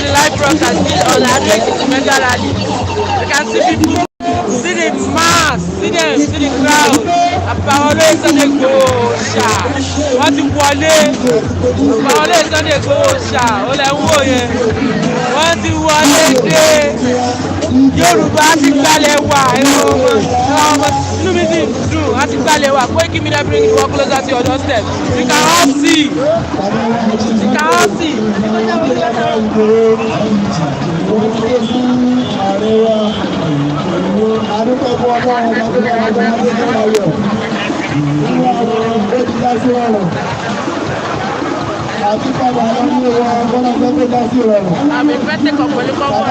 the live broadcast on the Koikimedia rally. You can see people, see the mass, see the crowd. Àpàwọlé Sunday Igboho ṣá. Wọ́n ti wọlé. Àpàwọlé Sunday Igboho ṣá. Ó lẹ̀ ń wò yẹn. Wọ́n ti wọlé dé. Yoruba ti gbalẹ̀ wà. Inú mi ti dùn. A ti gbalẹ̀ wà. Koikimedia bring the work closer to your doorstep. You can all see. You can all see. Àmì pẹ́tẹ́ kan pẹ̀lú kọ́kọ́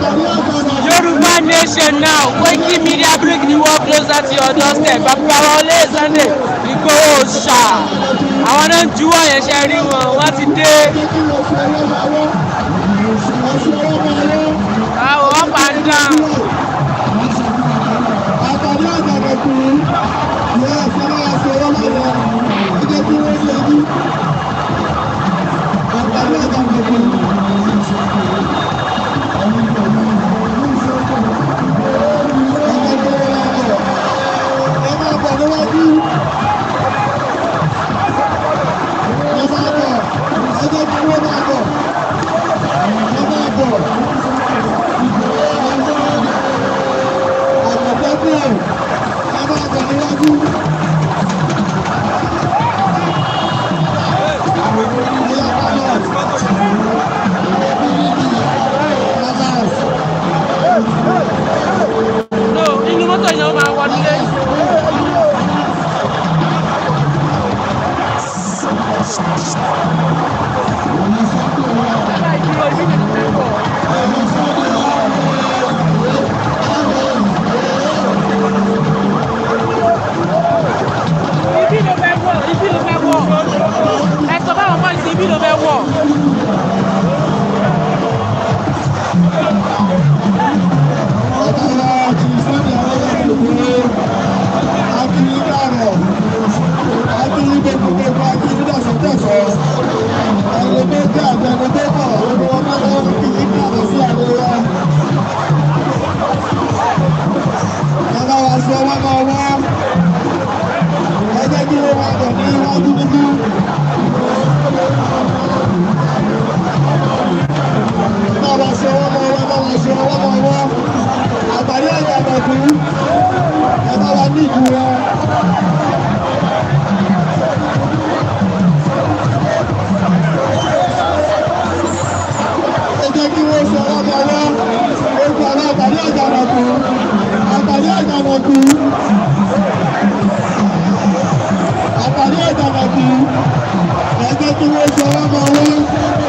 Yoruba nation now. Koikimedia bring the world closer to your doorstep. Àpàwọlé Sunday Igboho ṣá. Àwọn náà ń juwọ́ yẹn ṣe rí wọn. Wọ́n ti dé. Àwọn up and down.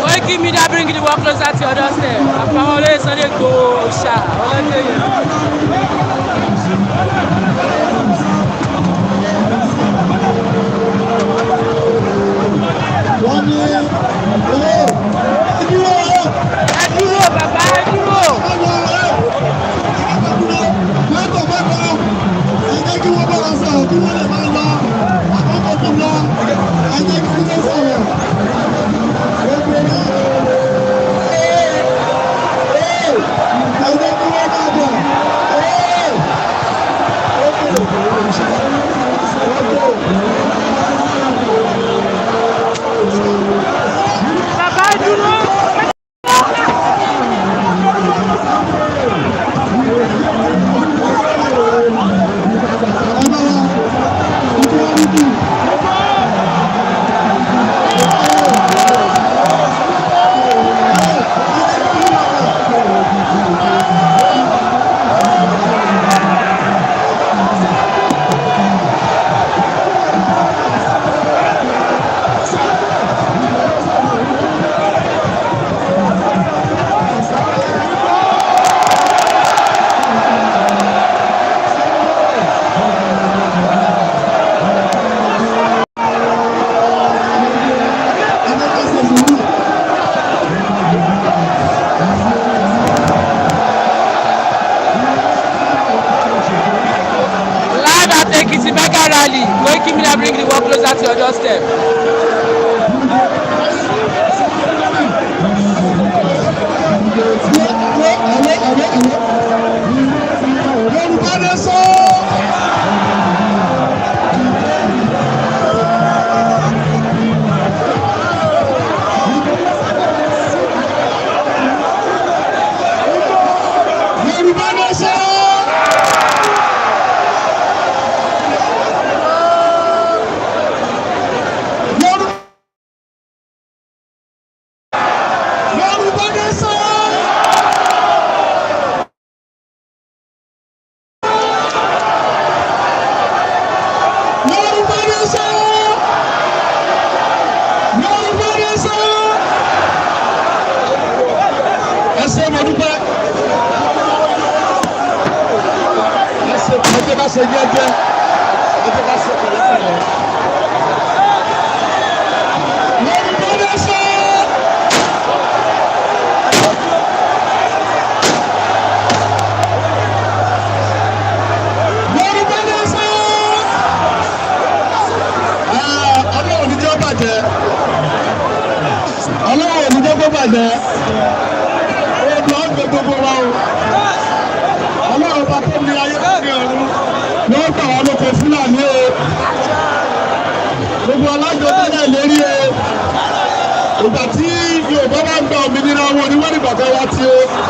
Koikimedia bring the work closer to your doorstep. Àpàwọlé Sunday Igboho ṣá. Ẹ dúró bàbá, ẹ dúró. walk closer to your doorstep.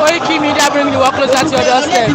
Koikimedia bring the work closer to your doorstep.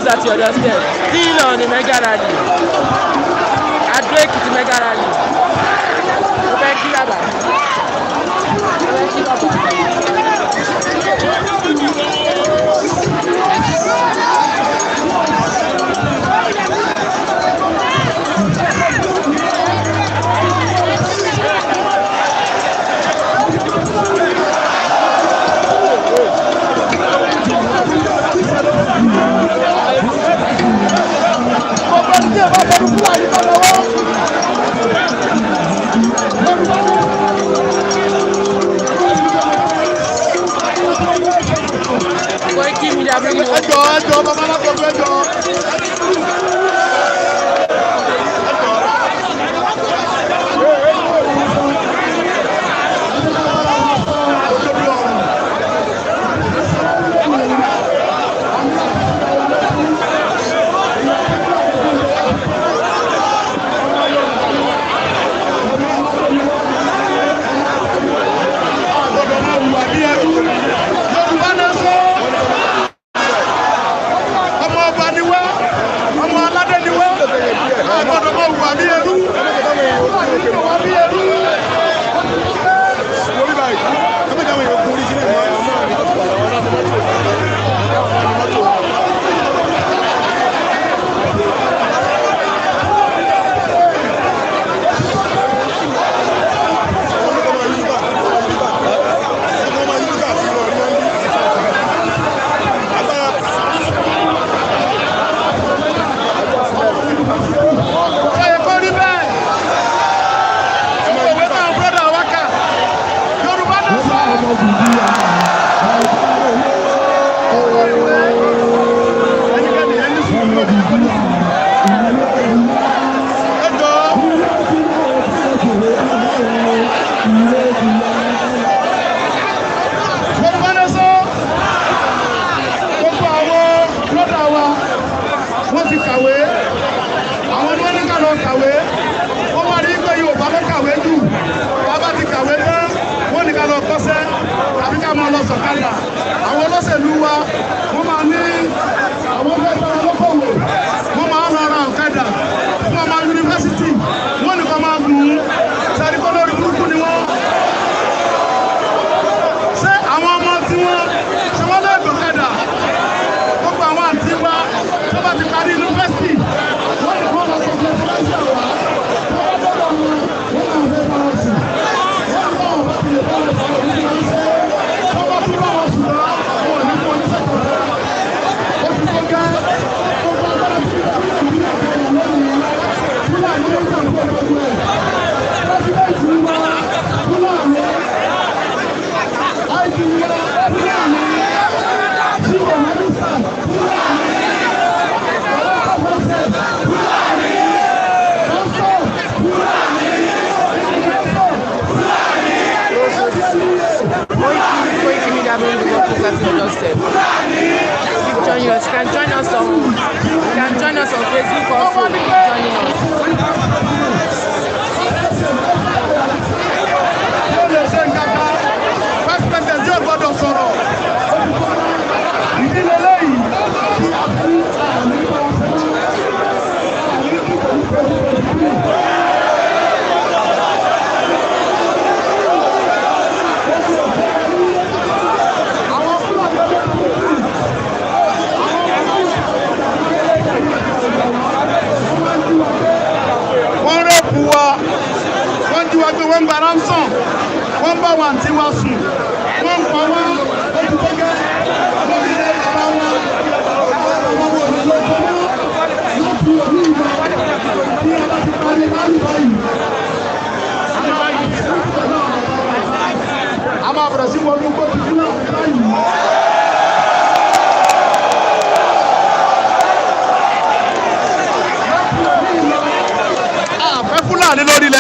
at your doorstep. Still on the mega rally. Ado Ekiti mega rally. Thank you, Baba. Thank you, Baba. Koikimedia bring you.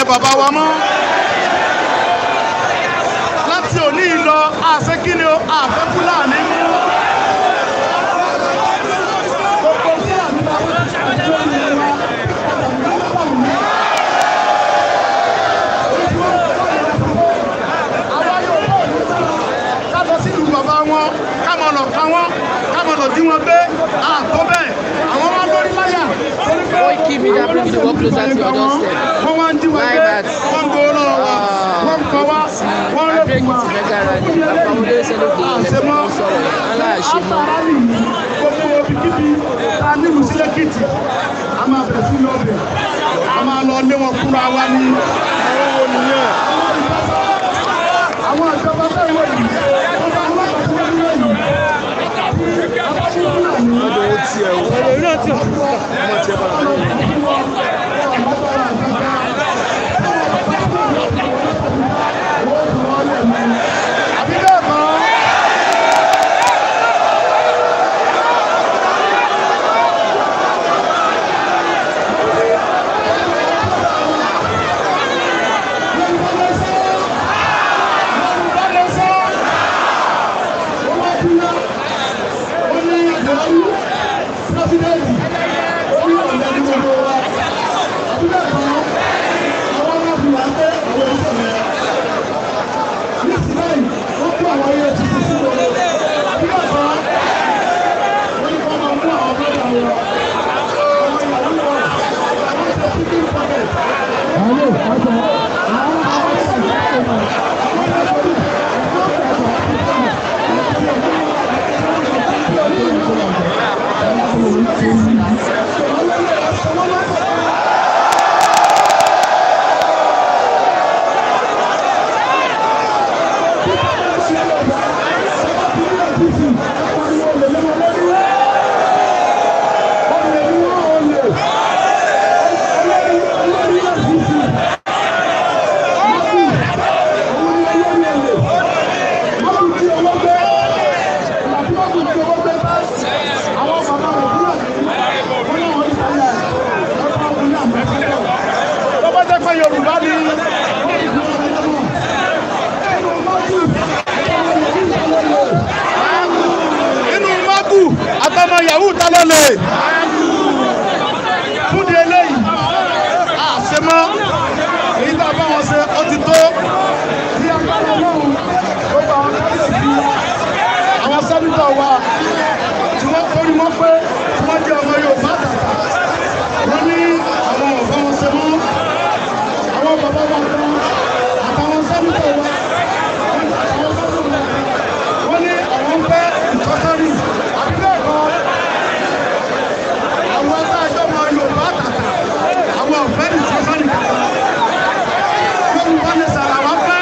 Bàbá wa mọ́ láti òní lọ àṣekínni o àfẹ́ Fúlàní mú. Ká lọ sí ìlú bàbá wọn, ká mọ̀ lọ ká wọn, ká mọ̀ lọ dí wọn gbé àtọ́ bẹ́ẹ̀. Koikimedia bringing the work closer to your doorstep. Live at Ekiti, mega rally. Àpamọ́ lórí sẹ́lẹ̀ kò yẹ kí wọ́n sọ̀rọ̀ aláàṣemọ́. Gbogbo ibikíbi ta nílùú sí Ekiti, a máa bẹ̀rẹ̀ sí lọ́bẹ̀, a máa lọ lé wọn kúra wa ní ọwọ́ wo nìyẹn. Àwọn ìjọba bẹ́ẹ̀ wọ̀ yìí, ọba ọlọ́pàá tí wọ́n nílò yìí. Ọdọ̀ ó tiẹ̀ o. Ọ̀rọ̀ iná tí ò Ọmọ tiẹ̀ bá lọ. Àbí bẹ́ẹ̀ kọ́. Yoruba ni inú magu àtọmọ yahoo ta ló lè fún di eléyìí àṣemọ èyí tá a bá wọn ṣe ó ti tó bí agbára ọlọ́run gbogbo àwọn kábíyèsí àwọn sẹ́nitọ̀ wa tí wọ́n kórí mọ́ pé tí wọ́n jẹ́ ọmọ Yorùbá tàtà wọ́n ní àwọn ọ̀gá wọn ṣe mọ́. Bàbá wa kan àtàwọn sẹ́nitọ̀ wa wọ́n ní àwọn ń fẹ́ ìtọ́sọ́rí àbí bẹ́ẹ̀ kọ́ àwọn ẹgbẹ́ ẹjọ́ ọmọ Yorùbá tàtà àwọn ọ̀fẹ́ ìtọ́sọ́rí Yorùbá ní sàrà wá fẹ́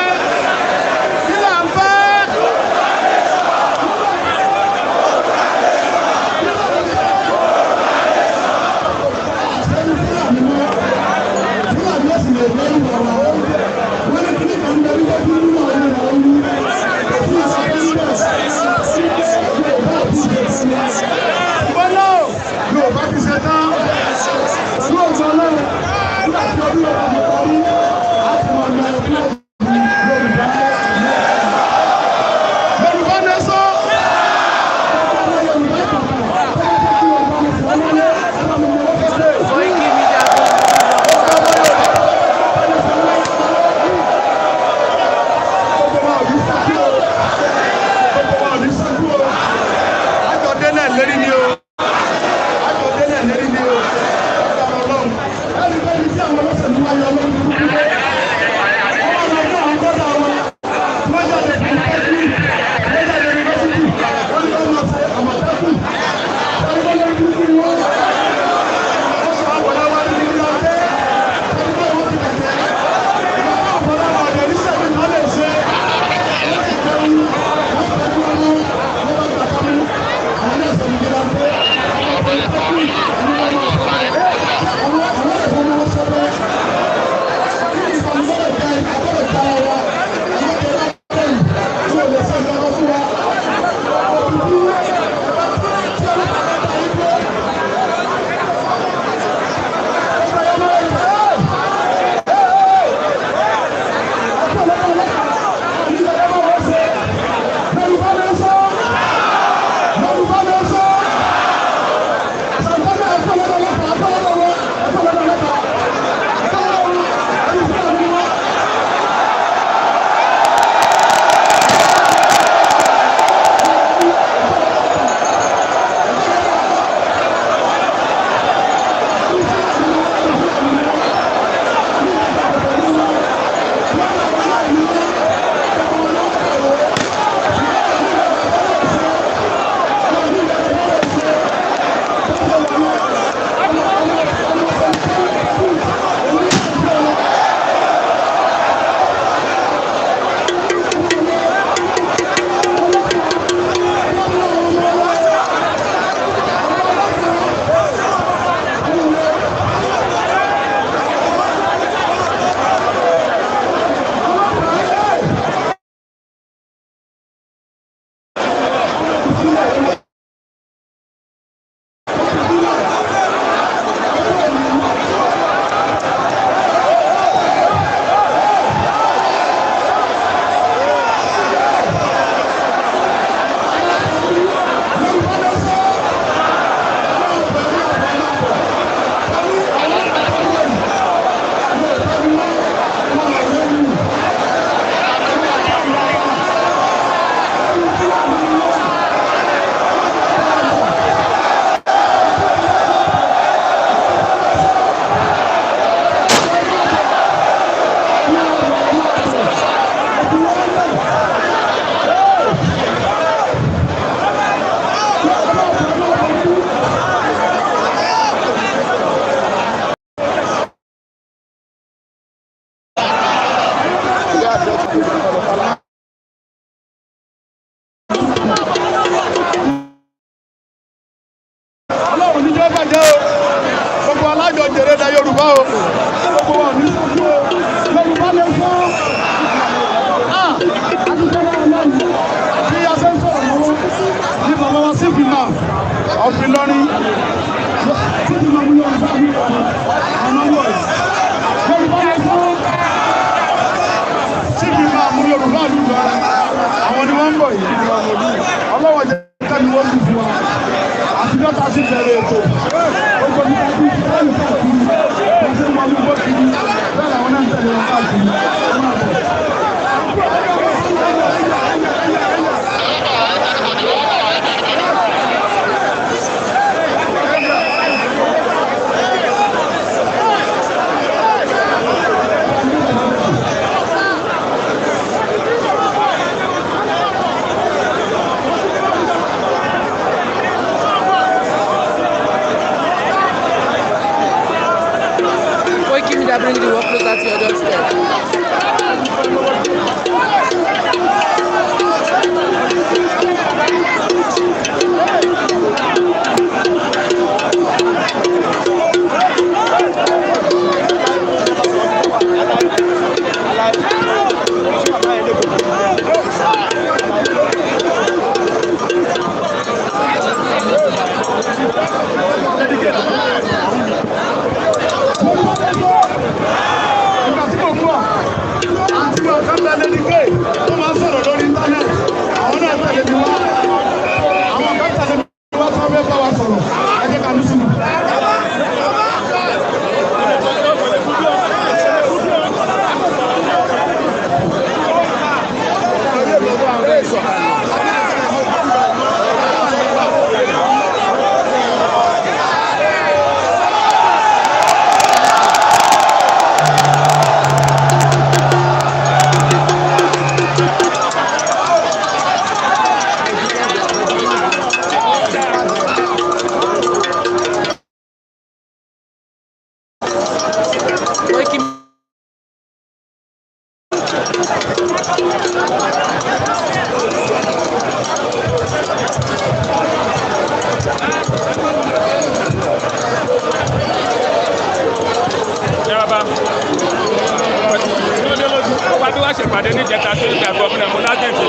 Ọba tó wá ṣèpàdé ní ìjẹta tó ń gbà gọ́ọ̀mù mo lágẹ̀ẹ́jì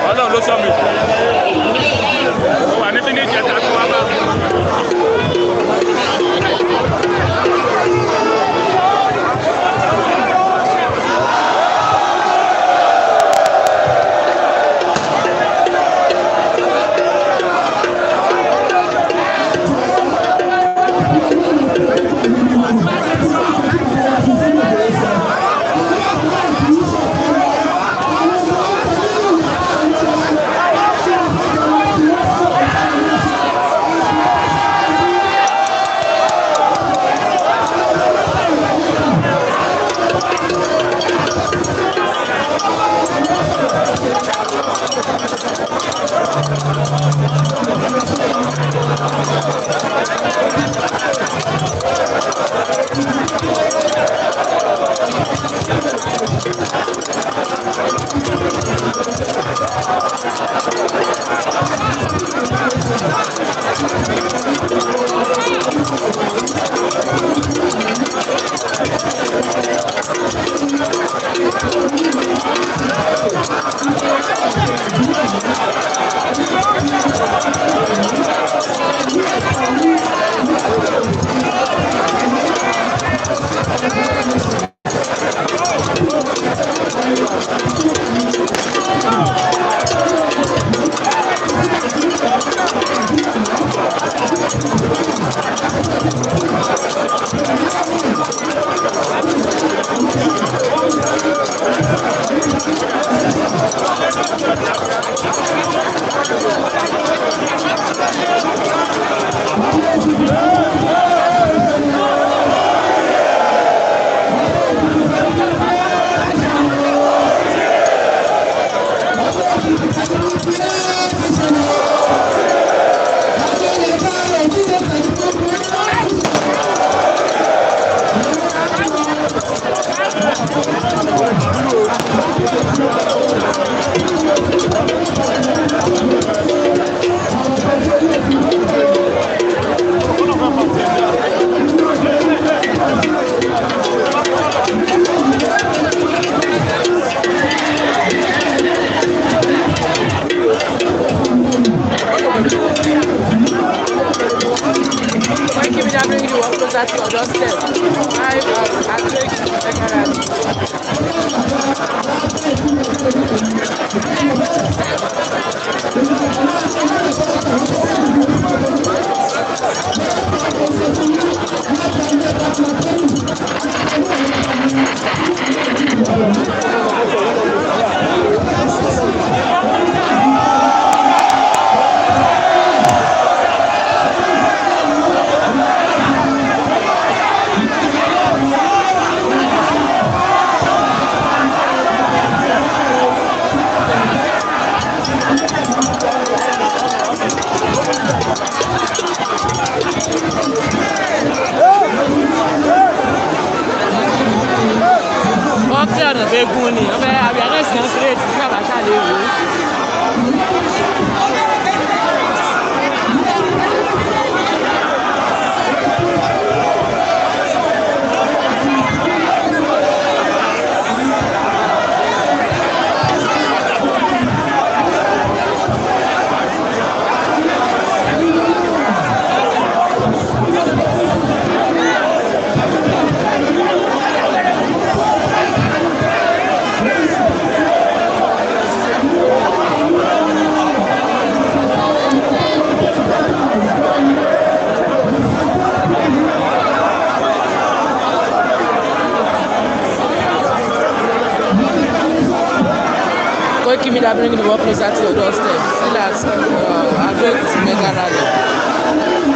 Ọlọ́run ló sọ mi mo wà níbi ní ìjẹta tó wá bá. Koikimedia bringing you up closer to your doorstep. Live at ọ̀nà fẹ́ gún ni ọ̀fẹ́ àbíyánẹ́sì náà sílẹ̀ tí sábà ṣàlẹ̀ wò ó. Koikimedia bringing the world closer to your doorstep. Still at Ekiti mega rally.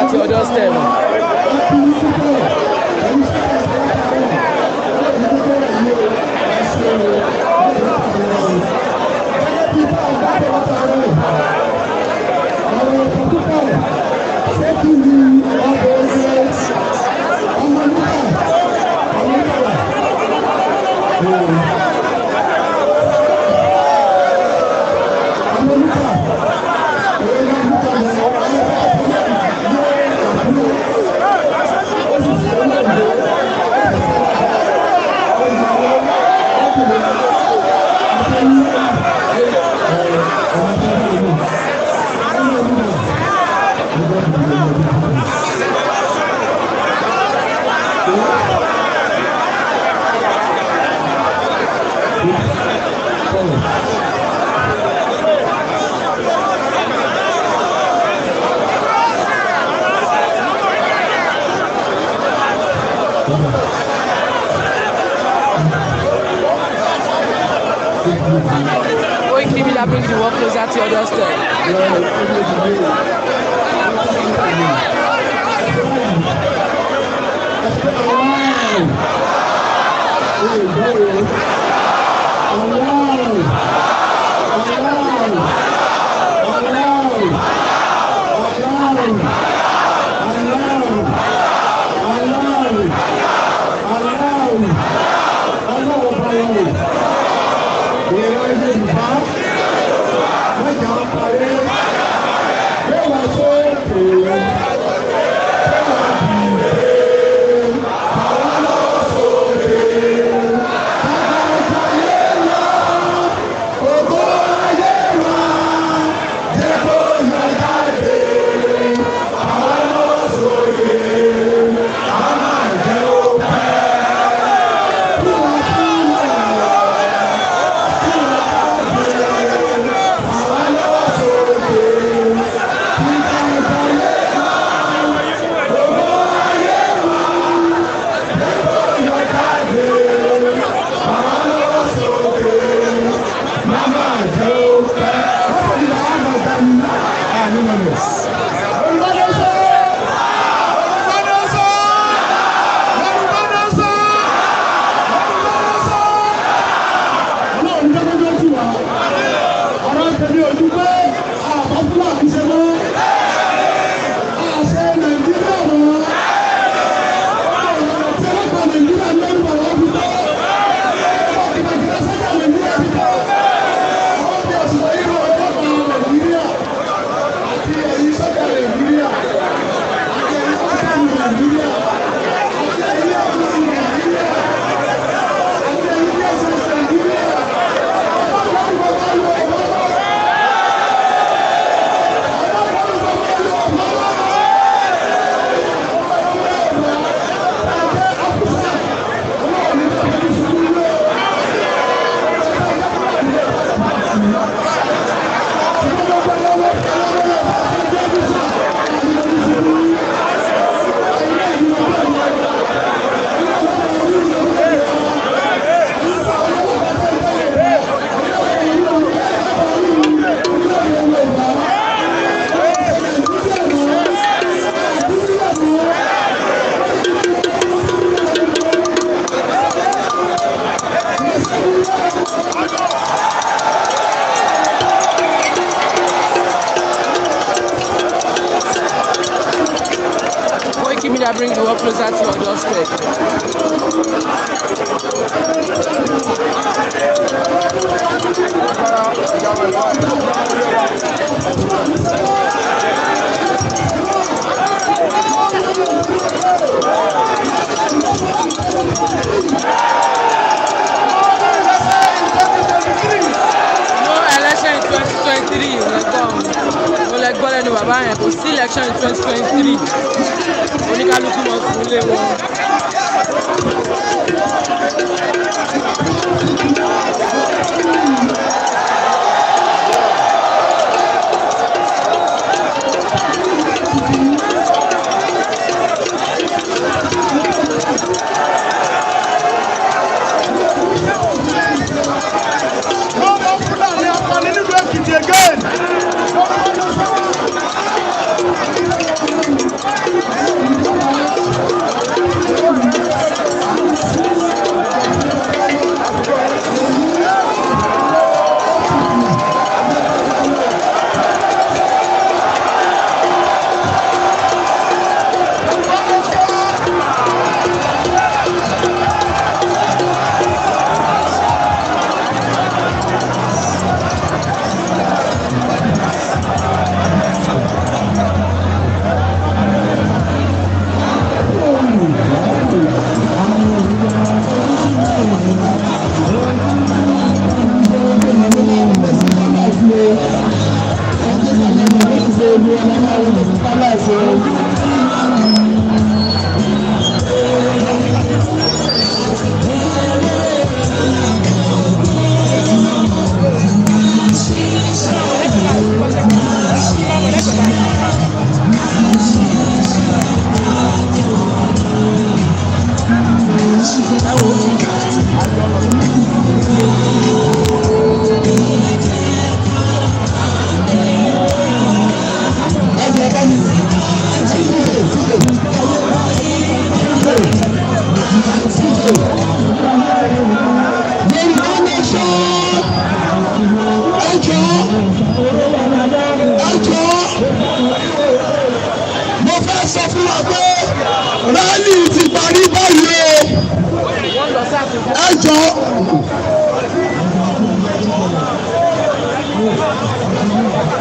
láti ọjọ́ step. Koikimedia brings the work closer to your doorstep. Koikimedia brings the work closer to your doorstep. Lẹ́nu bàbá yẹn kò sí election in 2023 oníkálukú mọ̀ fún ilé wọn. Ekiti again.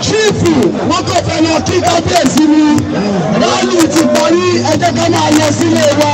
Chifu, wọ́n kò fẹ́ lọ kí kábíyèsí ni rálì ti parí ẹ jẹ́ ká máa lọ sílé wa.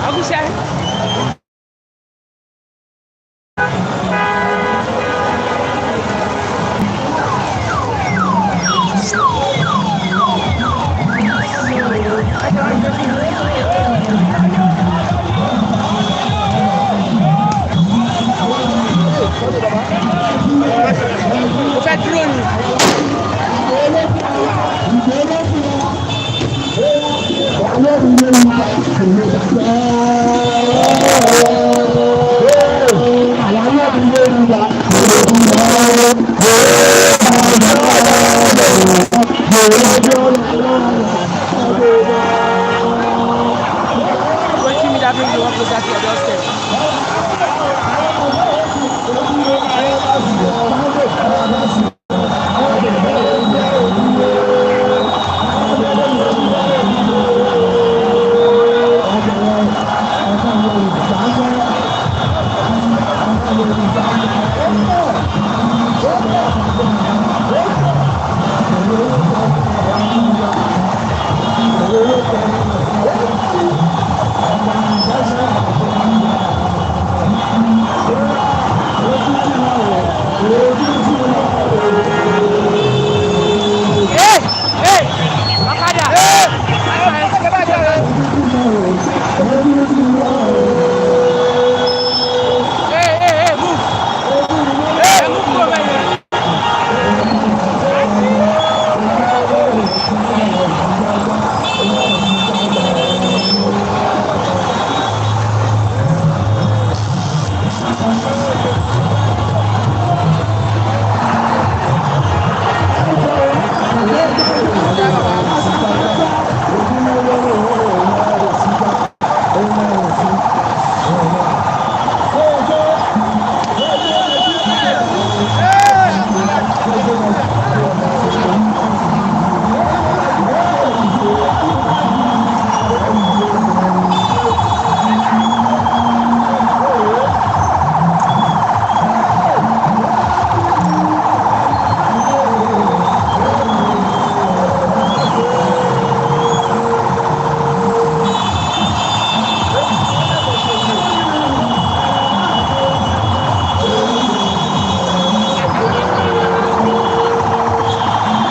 Agúnṣẹ́. Mo fẹ́ dúró ni. Koikimedia brings the one closer to your doorstep.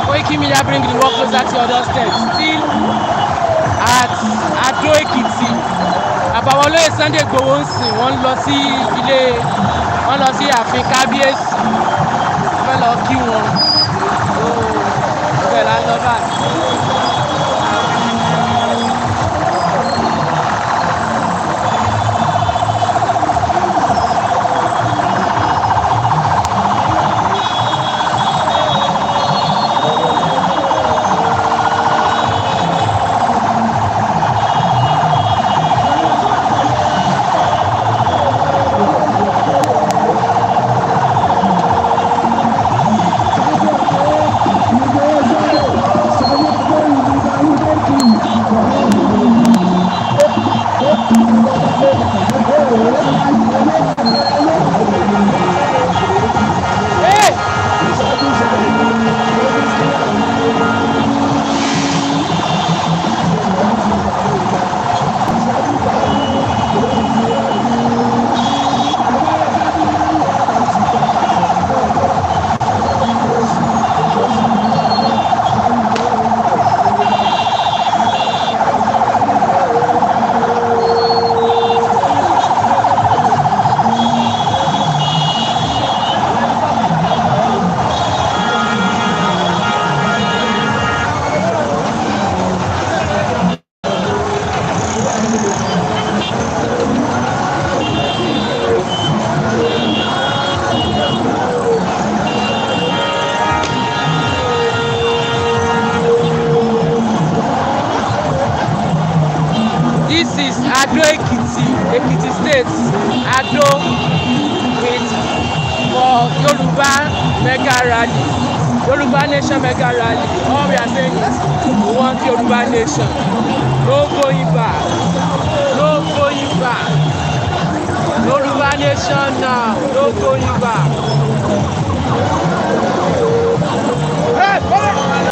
Koikimedia bring the work closer to your doorstep. Still at Ekiti. Àbàwọn olóyè Sunday Igboho ń sìn wọ́n lọ sí ààfin kábíyèsí. Wọ́n fẹ́ lọ kí wọn. Ibẹ̀ la lọ báyìí. Ekiti State, Ado, with for Yoruba mega rally, Yoruba Nation mega rally. All we are saying is we want Yoruba Nation. No going back. No going back. Yoruba Nation now. No going back. Hey, come on.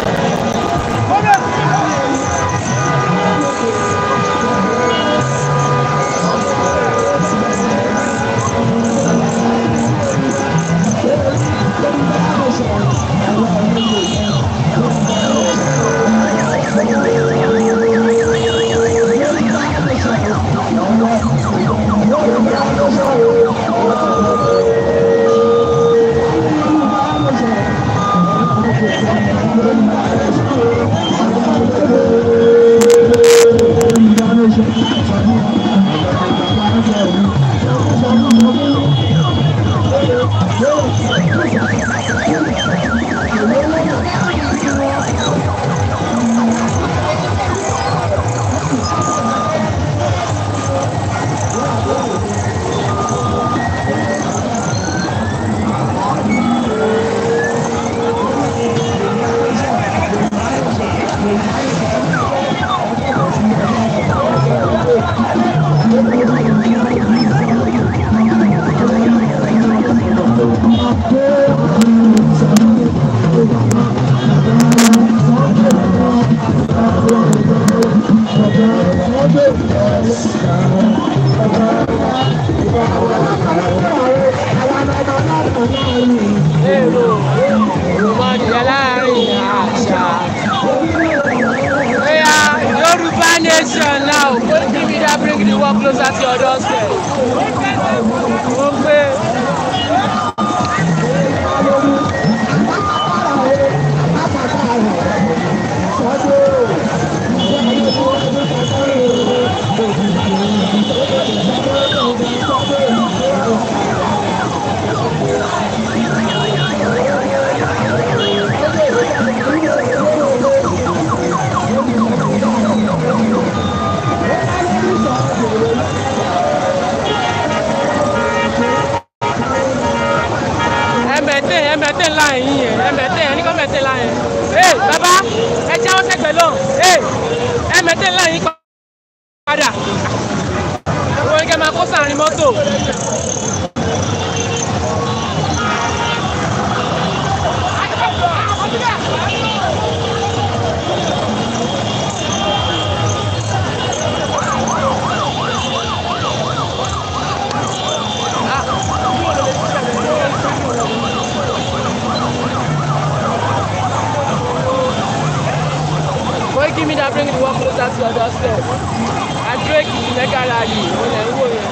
Yoruba nation now. Koikimedia bring the work closer to your doorstep. Okay. Ẹ̀mẹ̀tẹ̀ line yẹn, ẹ̀mẹ̀tẹ̀ ẹni kọ́ mẹ̀tẹ̀ line yẹn. Ee bàbá ẹ jáwọ́ sẹ́gbẹ̀ẹ́ lọ. Ẹ̀mẹ̀tẹ̀ line yìí padà. Wọ́n ní kẹ́ máa kó sàárín mọ́tò. Koikimedia bring the work closer to your doorstep. Àjọ Ekiti mega rally olè ń wò yẹn.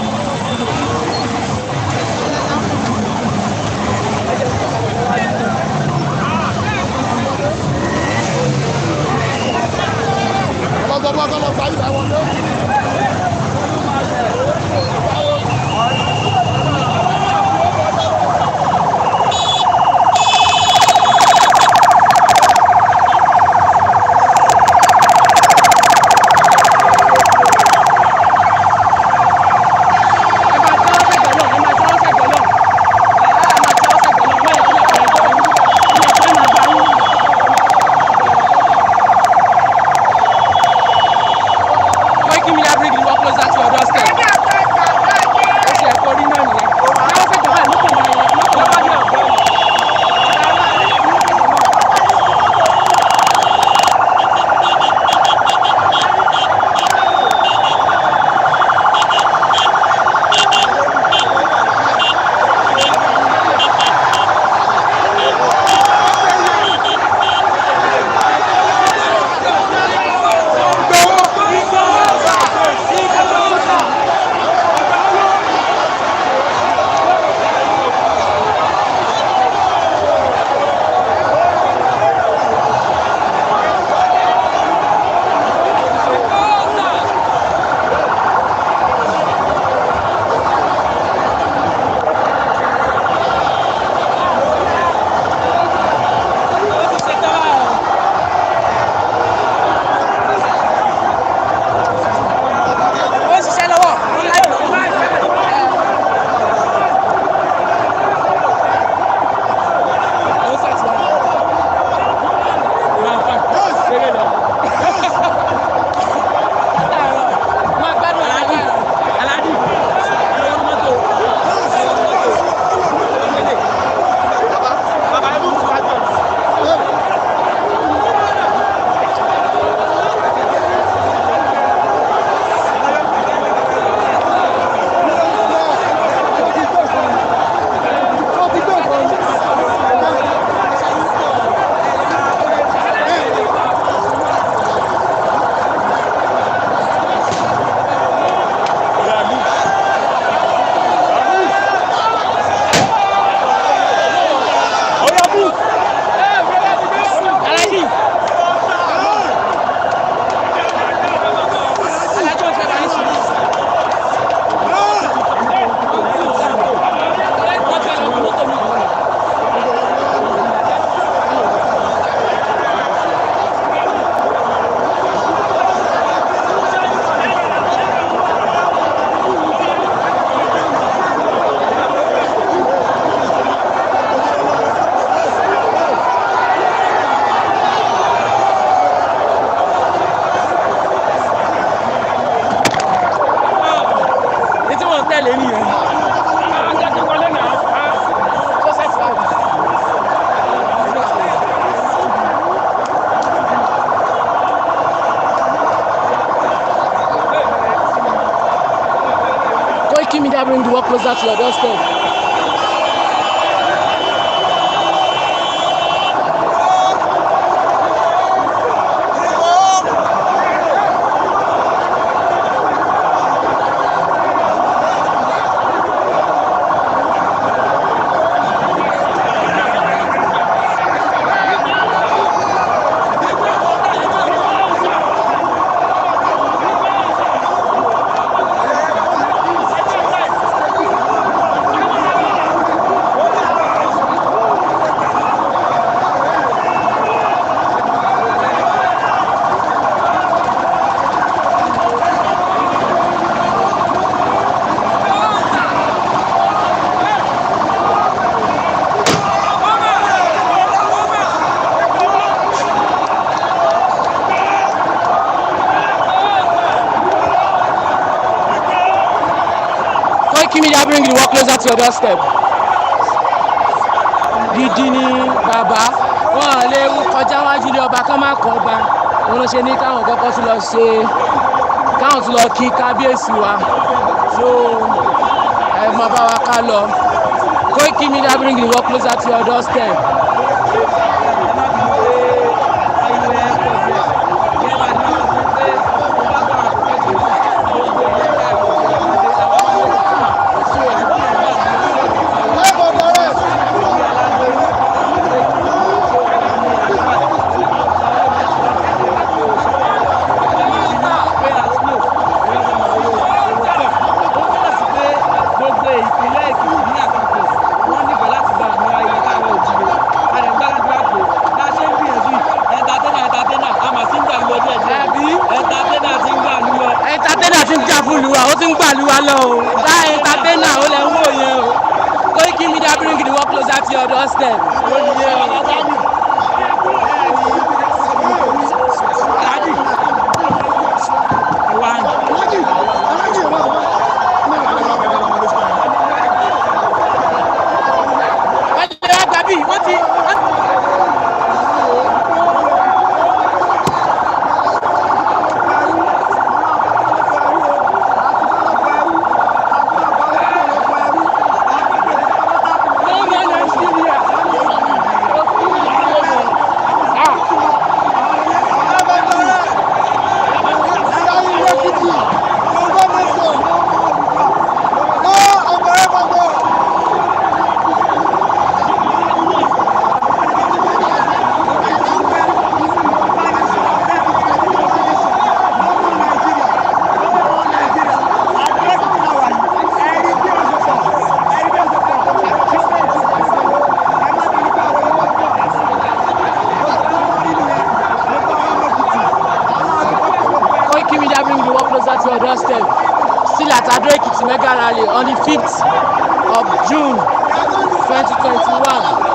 tẹ̀lé nìyẹn. Koikimedia bring the work closer to your doorstep. Koikimedia bring the work closer to your doorstep. Gidi ni bàbá wọn lè kọjá wájú ilé ọba kán má kọ ọba wọn ló ṣe ní káwọn kọ́kọ́ tún lọ ṣe káwọn tún lọ kí kábíyèsí wa so ẹ mọ bá wa ká lọ. Koikimedia bring the work closer to your doorstep. Ó ti ń gbàlúwa lọ o bá entertainer ó lẹ ń wò yẹn o Koikimedia bring the work closer to your doorstep. Closer to your doorstep. Still at Ekiti Mega Rally on the 5th of June 2021.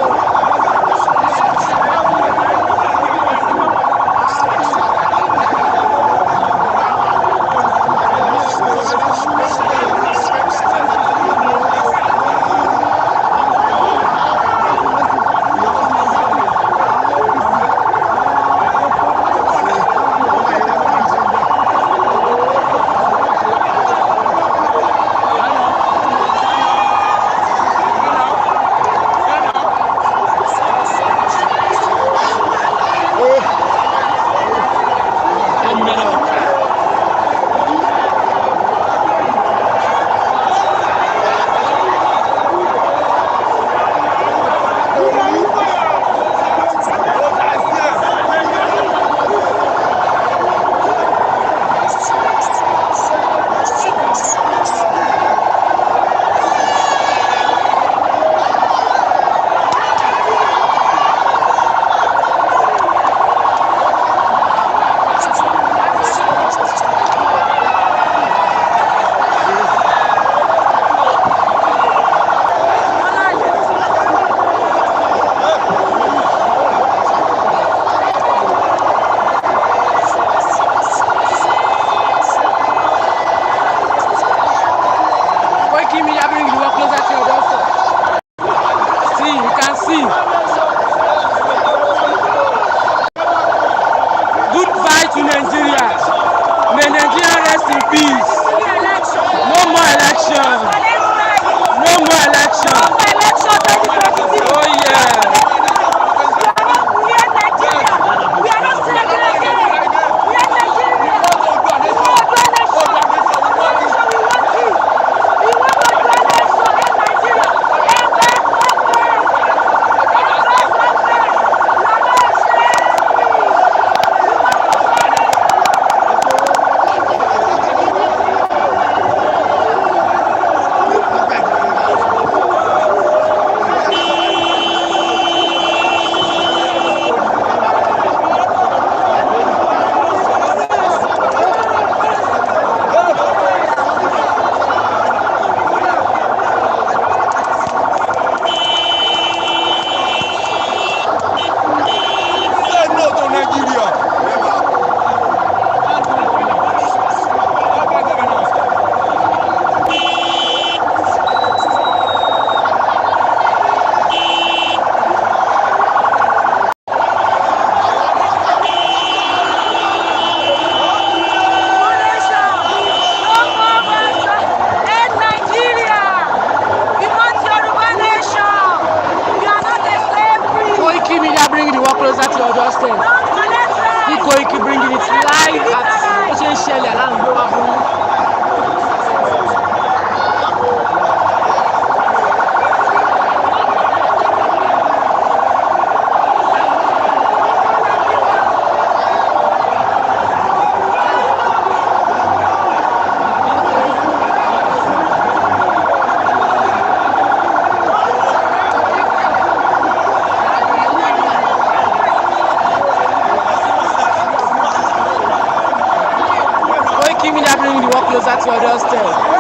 closer to your doorstep.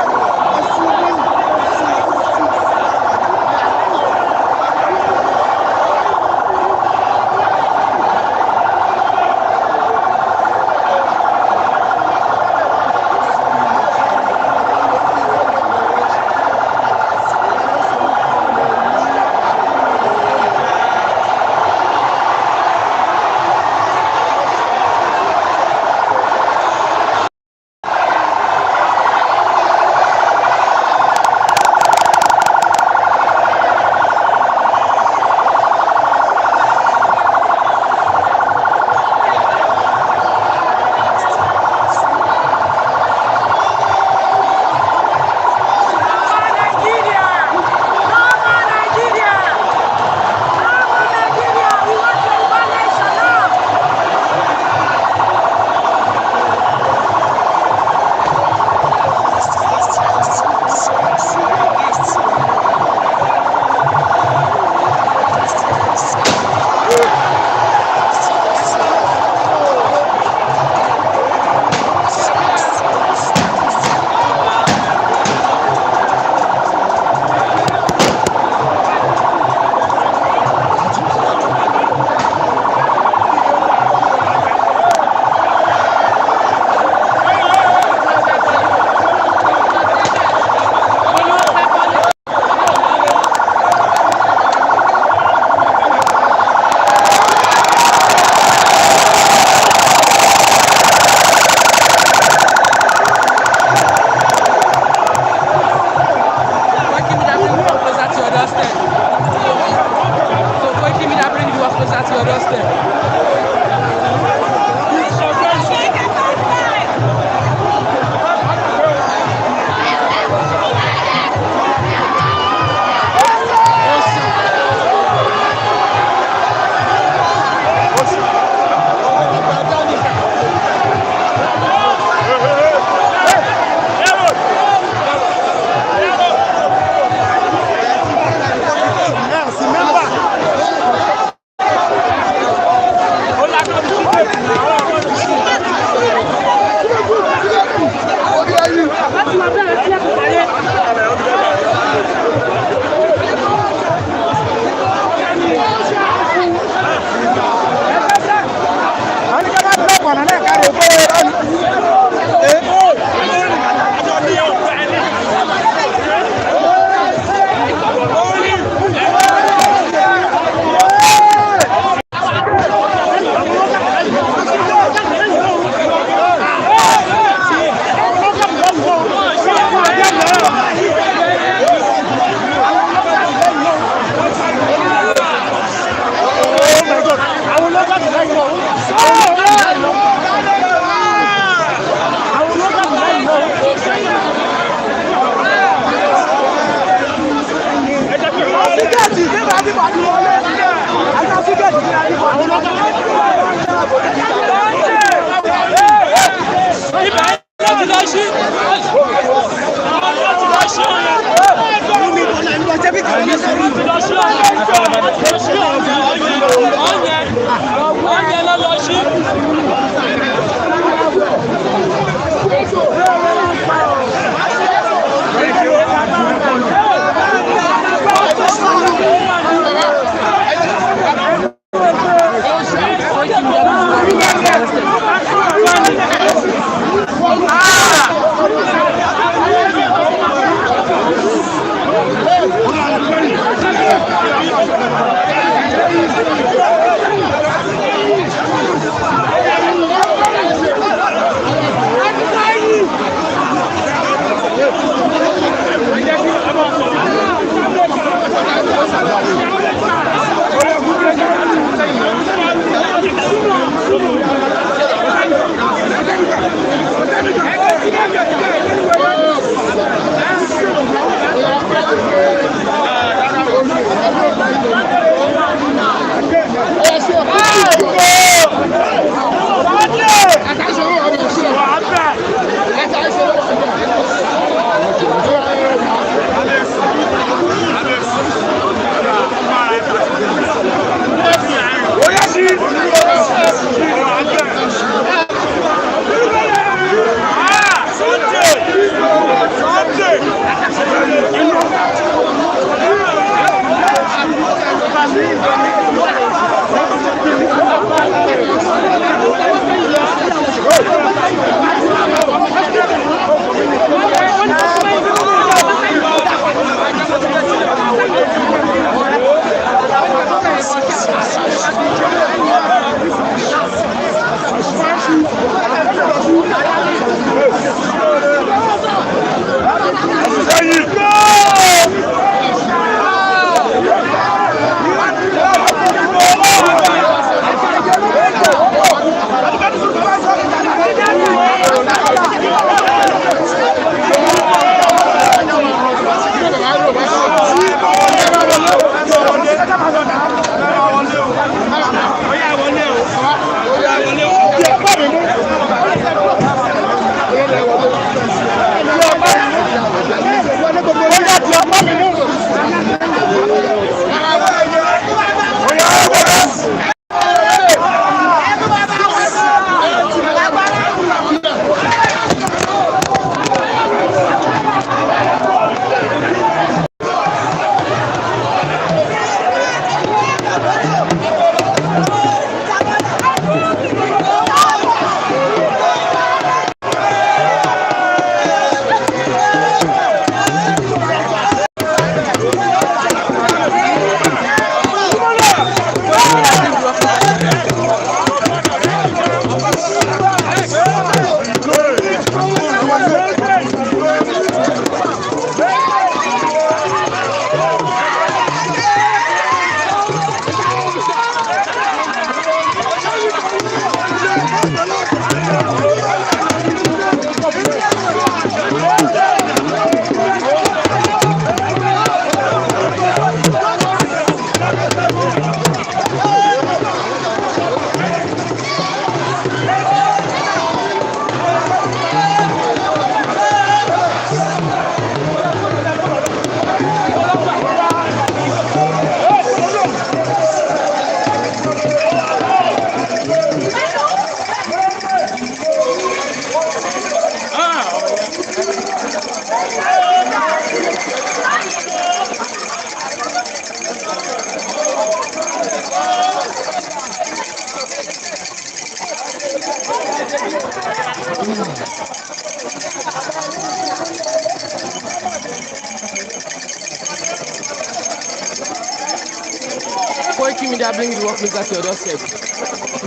Koikimedia brings the work closer to your doorstep.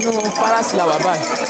No, Palace la wà báyìí.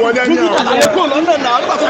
wọlé ẹni àwọn. àlàyé kò lọ́nà náà nígbà tó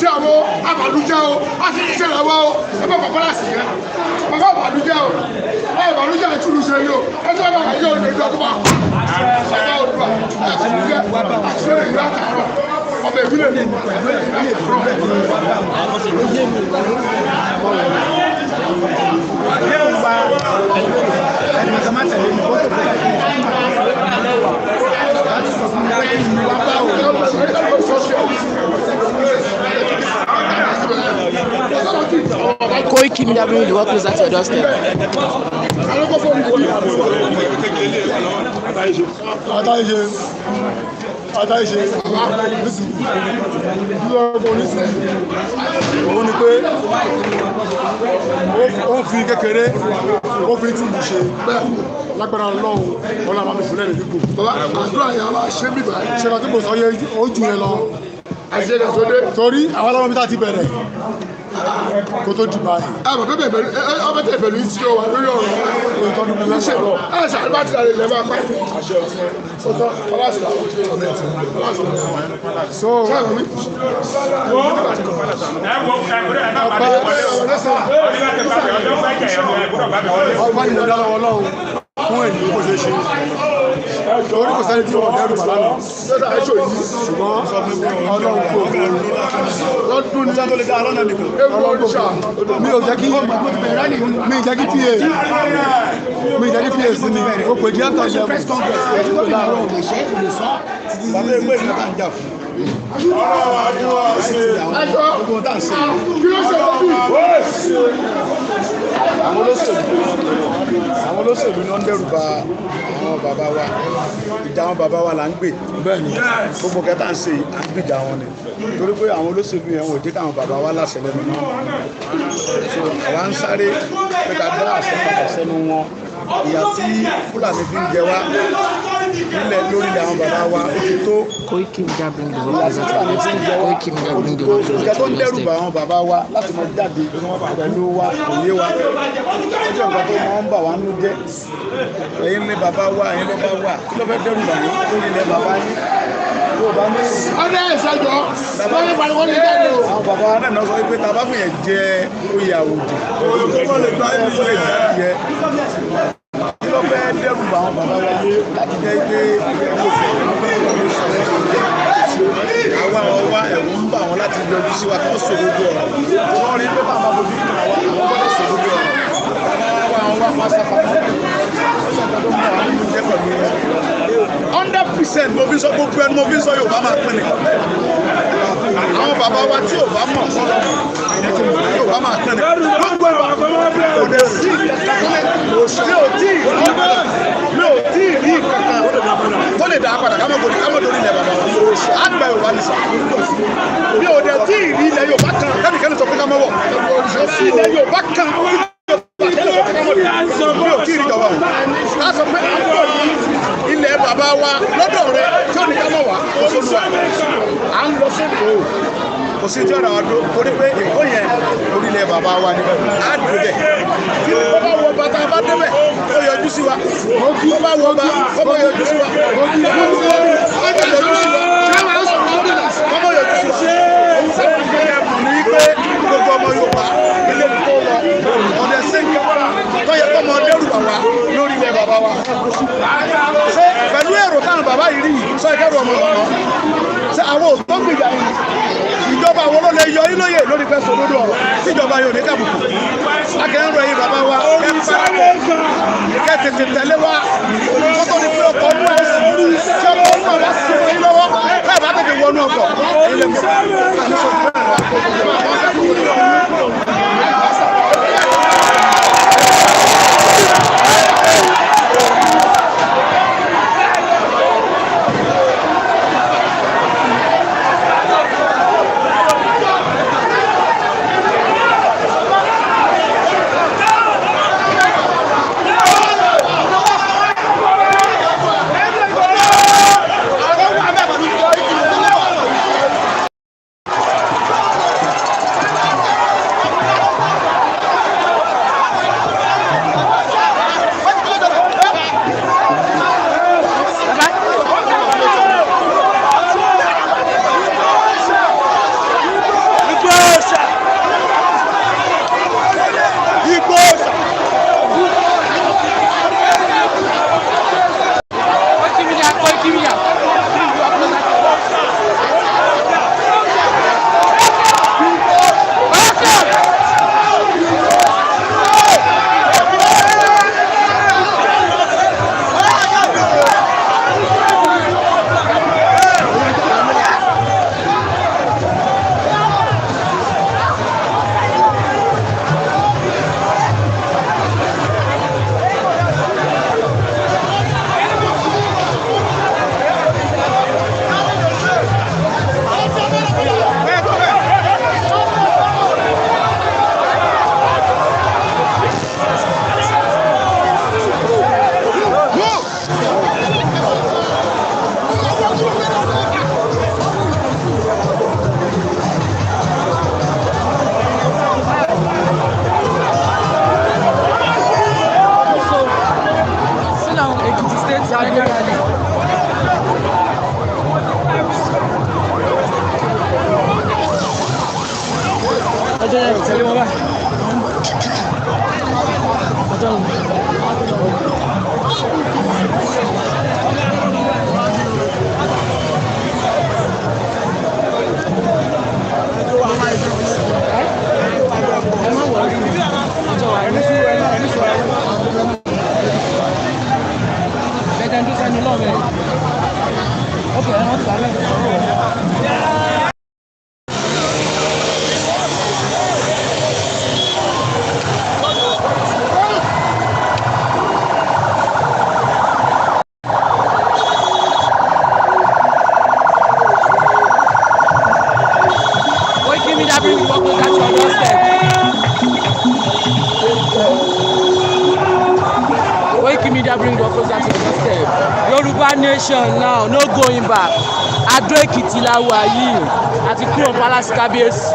ṣe àwọn àbàlújẹ́ o a sì ṣe ìrànwọ́ o ẹ bá bàbá láti yẹ bàbá àbàlújẹ́ o ẹ àbàlújẹ́ ìtúlù ṣe yìí o ẹ tí wọ́n bá wà yóò lè jọ tó bá bàbá òdùbà àbàlújẹ́ àṣẹ ìlú àtàrọ̀ ọmọ ìbílẹ̀ ní Koikimedia bringing the work closer to your doorstep. òun ni pé ó fi kékeré ó fi tún ṣe lágbára Ọlọ́run wọn làwọn àmì ìfúnlẹ̀ nìdígbò. àdúrà yẹn wá ṣé bíbá ṣe kan tí kò sọ yẹ ó jù yẹn lọ. àṣeyẹ tó dé. torí àwọn aláwọ̀ mi tá ti bẹ̀rẹ̀ kó tó di báyìí. bàbá bẹ̀rẹ̀ ọmọ tẹ̀ pẹ̀lú ìtì ó wà lórí ọ̀rọ̀ ìtọ́jú mi lọ́sẹ̀ lọ. ṣàlùbá ti rà lè lẹ́ máa pẹ́. so ọgbọ́n ni mo dá lọ́wọ́ Ọlọ́run fún èyí kó ṣe ṣe torí kò sáré tí wọ́n dẹ́rù bàlá lọ ṣùgbọ́n Ọlọ́run kò lọ́dún ní sátó lè dá Ọlọ́run nìkan Ọlọ́run kò mi ò jẹ́ kí pa sí mi ó pè díẹ̀ tán jẹ́ àwọn olóṣèlú ni wọ́n ń dẹ́rù bà àwọn bàbá wa ìjà àwọn bàbá wa là ń gbè gbogbo kẹta ń ṣe à ń gbìjà wọn ni torí pé àwọn olóṣèlú yẹn wò jẹ́ káwọn bàbá wa láṣẹ lẹ́nu náà so àwa ń sáré pé ká dá àṣẹ padà sẹ́nu wọn ìyà tí Fúlàní fi ń jẹ wá nílẹ̀ lórílẹ̀ àwọn bàbá wa ó ti tó Koikimedia bringing the work closer to your doorstep. Koikimedia bringing the work closer to ìjà tó your ń dẹ́rù bà doorstep. àwọn bàbá wa láti mọ jáde pẹ̀lú wa kò yé wa ó jẹ́ nǹkan tó máa ń bà wá nínú jẹ́ ẹ̀yin ní bàbá wa ẹ̀yin ló bá wà kí ló fẹ́ dẹ́rù bà yín lórí ilẹ̀ bàbá yín yóò bá ní. ọdẹ ìṣẹ́jọ́ wọ́n ní pariwo ní jáde o. àwọn bàbá wa náà sọ pé tàbá fún yẹn jẹ oyè àwòdì ó lè gbá ẹ fún èyí yẹ kí ló fẹ́ dẹ́rù bà àwọn bàbá wa láti jẹ́ pé àwa ọwa ẹ̀rù ń bà wọ́n láti yọjú sí wa kí wọ́n sọ gbogbo ọ̀rọ̀ wọ́n rí pé bàbá bójú nínú àwa àwọn gbọ́dọ̀ sọ gbogbo ọ̀rọ̀ àwọn wa pásápátá ó ṣàkóso mú àwọn nínú jẹ́ pẹ̀lú 100% mo fi sọ gbogbo ẹni mo fi sọ Yorùbá máa pín ni àwọn bàbá wa tí ò bá mọ̀ Yorùbá máa pín ni gbogbo ẹ̀rọ kò dé sí mi ò tí ì rí kankan tó lè dá padà kámọ́ lórí ilẹ̀ bàbá wa àgbà Yorùbá ní sà mi ò dé tí ì rí ilẹ̀ Yorùbá kan kẹ́nìkẹ́nì sọ pé ká mọ́ wọ̀ sí ilẹ̀ Yorùbá kan mi ò tí ì rí jọba o láti pé àgbọ̀ ilẹ̀ bàbá wa lọ́dọ̀ rẹ tí ò ní ká mọ̀ wá kó sólùwà à ń lọ sí ìlú kò sí tí ọ̀rọ̀ wa dó torí pé èkó yẹn orílẹ̀ bàbá wa ni á dùn bẹ̀ tí ó bá wọ bàtà bá débẹ̀ ó yọjú sí wa ó bá wọ bá ó bá yọjú sí wa ó bá yọjú sí wa ọmọ yọjú sí wa ní pé gbogbo ọmọ Yorùbá ilé tó lọ ọ̀dẹ̀ sẹ́ńkì tó yẹ kọ́mọ dẹ́rù bàbá lórí ilẹ̀ bàbá wa ṣé pẹ̀lú èrò táwọn bàbá yìí rí yìí sọ ìkẹ́rù ọmọ bàbá ṣé àwọn òtó gbìyà yìí ìjọba àwọn olóòlè yọ yín lóye lórí pẹ́ sọ lódò ọ̀rọ̀ tíjọba yóò ní kàbùkù akẹ́rù ẹ̀yìn bàbá wa kẹ́ tètè tẹ̀lé wa kó tó di pé ọkọ̀ ọdún ẹ̀ sí tí ọkọ̀ ọdún ẹ̀ bá sì wọ́n yín lọ́wọ́ káà bá tètè wọnú ọkọ̀ Koikimedia bring us closer to your doorstep. Yoruba nation now, no going back. Adó Ekiti la wà yìí, àti kúrò palace kábíyèsí,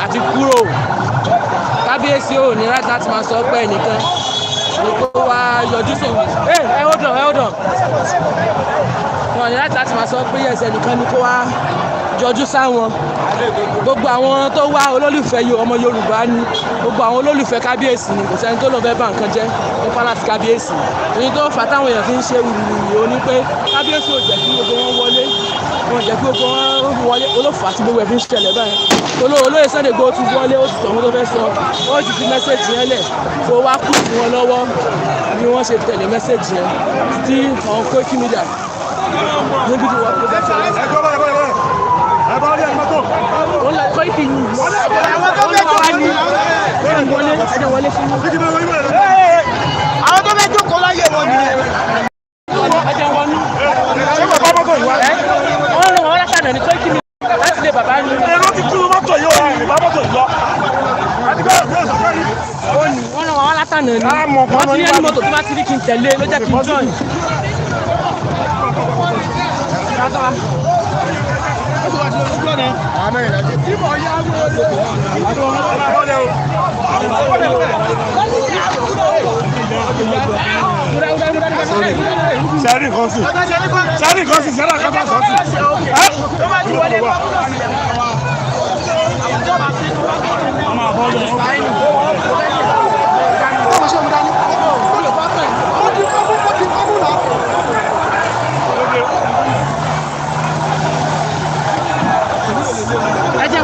àti kúrò. Kábíyèsí ò ní láti máa sọ pé ẹnìkan ní kó wá yọjú sí. Hold on. Wọ́n ní láti máa sọ pé yẹ̀sẹ̀ nìkan ní kó wá yọjú sáwọn. Gbogbo àwọn tó wá olólùfẹ́ ọmọ Yorùbá ni, gbogbo àwọn olólùfẹ́ kábíyèsí ni, kò sẹ́ni tó lọ fẹ́ bá nǹkan jẹ́ ní palace kábíyèsí. Èyí tó fà táwọn èèyàn fi ń ṣe wùwùwù ó ní pé kábíyèsí ò jẹ́ kí gbogbo wọn wọlé, wọn jẹ́ kí gbogbo wọn wọlé, olófà tí gbogbo ẹ̀ fi ń ṣẹlẹ̀ báyìí. Olóyè Sunday Igboho tún wọlé, ó ti sọ ohun tó fẹ́ sọ, ó ti fi mẹ́sẹ̀jì yẹn lẹ̀ tó wá kù sí wọn lọ́wọ́ bí wọ́n ṣe tẹ̀lé mẹ́sẹ̀jì yẹn tí àwọn Koikimedia níbi tí wọ́n kó bẹ́ẹ̀ sọ. Wọ́n lọ Koiki yìí. Àwọn tó fẹ́ jókòó ní ẹ̀jẹ̀ wọlé fún mi. Àwọn tó fẹ́ jókòó láyé wọn ni. Ẹ̀jẹ̀ wọn ni. Ṣé bàbá mọ́tò yìí wá? Wọ́n rán wọn látàdà ní Koikimedia láti lé bàbá ní. Èrò ti kú mọ́tò yìí wá ní bàbá mọ́tò yìí lọ. Wọ́n rán wọn látàdà ní. Wọ́n ti ní ẹni mọ́tò tó bá ti rí kí n tẹ̀lé ló jẹ́ kí n join. Sẹ́rí kan sí sẹ́rà kan bá sọ sí. Ẹ jẹ́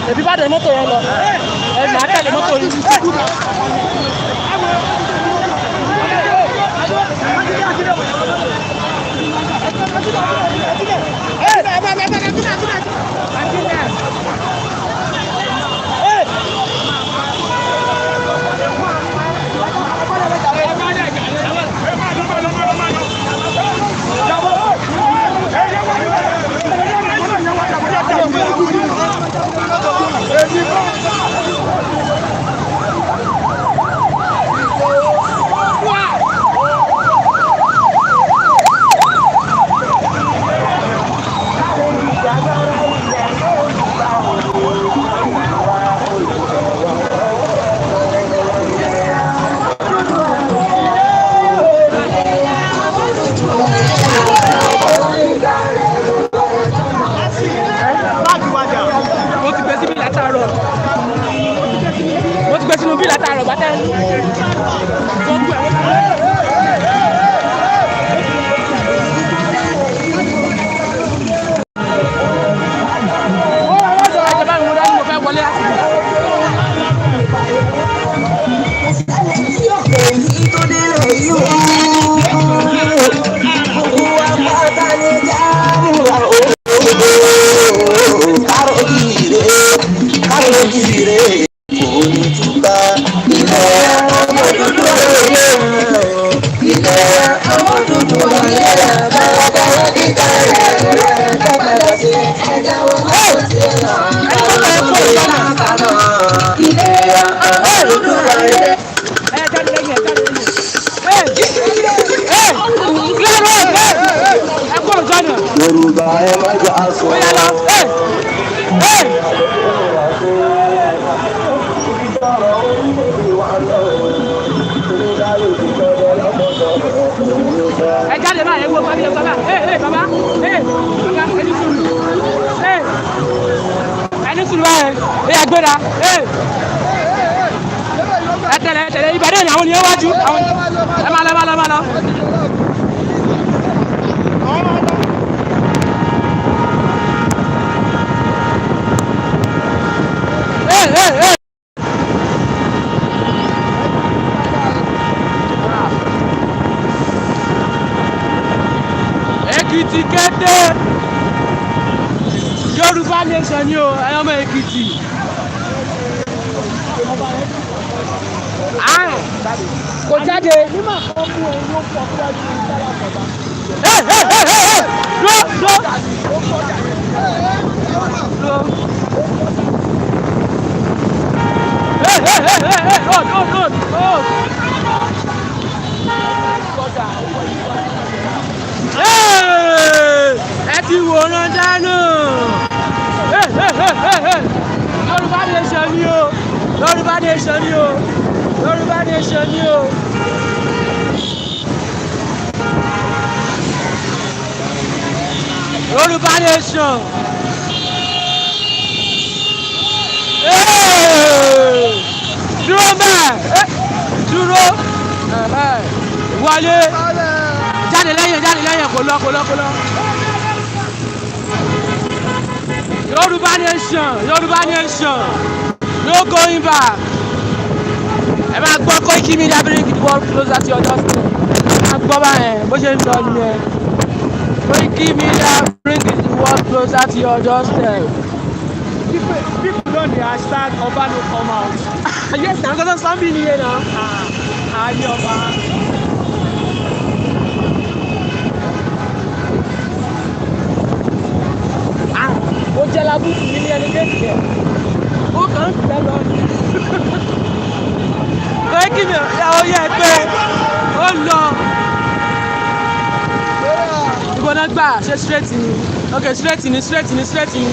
Everybody motor yẹn lọ. Ẹ máa tẹ̀lé mọ́tò yìí. Yoruba ẹ má jà sọ. Ẹ jáde máa yẹ wo bàbá yẹ bàbá bàbá ẹni sùúrù báyẹn agbéra ẹ tẹ̀lé Ìbàdàn ni àwọn ènìyàn wájú ẹ máa lọ. Ekiti kété Yoruba nation ni o ẹ ọmọ Ekiti. Kò jáde. Ẹ ti wòran dánù. Yoruba nation ni o. Yoruba nation ni o. Yoruba nation. Dúró bẹ́ẹ̀. Dúró. Wọlé. Jáde lẹ́yìn kò lọ. Yoruba nation. No going back. Ẹ máa gbọ́ Koikimedia bring the world closer to your doorstep. Ẹ máa gbọ́ báyẹn bó ṣe ń lọ nìyẹn. Koikimedia bring the world closer to your doorstep. People don dey hashtag Oba no come out. Yes, na because something nìyẹn na. Ayé ọba. Ó jẹ́ lábùkù nílé ẹni kéèkì ẹ̀. Ó kàn ń tẹ́ lọ. Koikimedia ó yẹ pé ó lọ. Ibo náà gbà ṣe straight ni. Ok straight ni.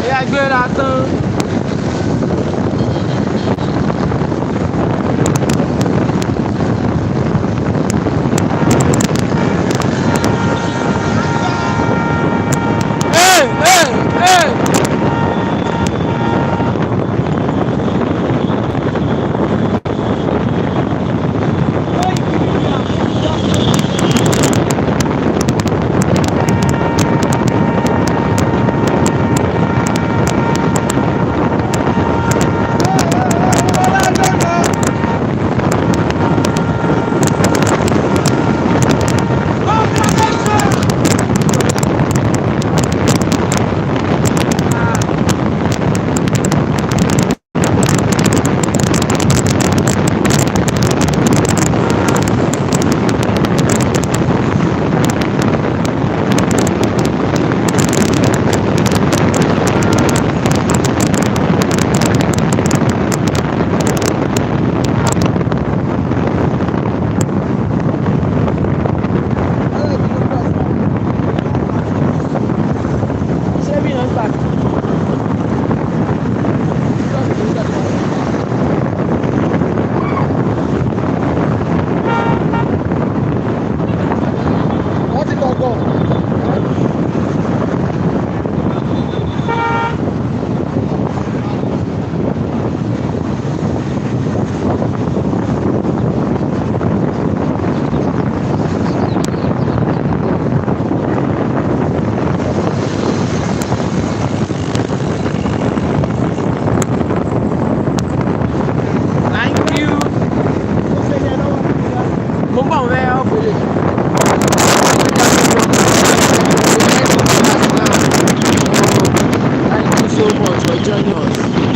Ẹ̀yà gbéra tán. So much for joining us.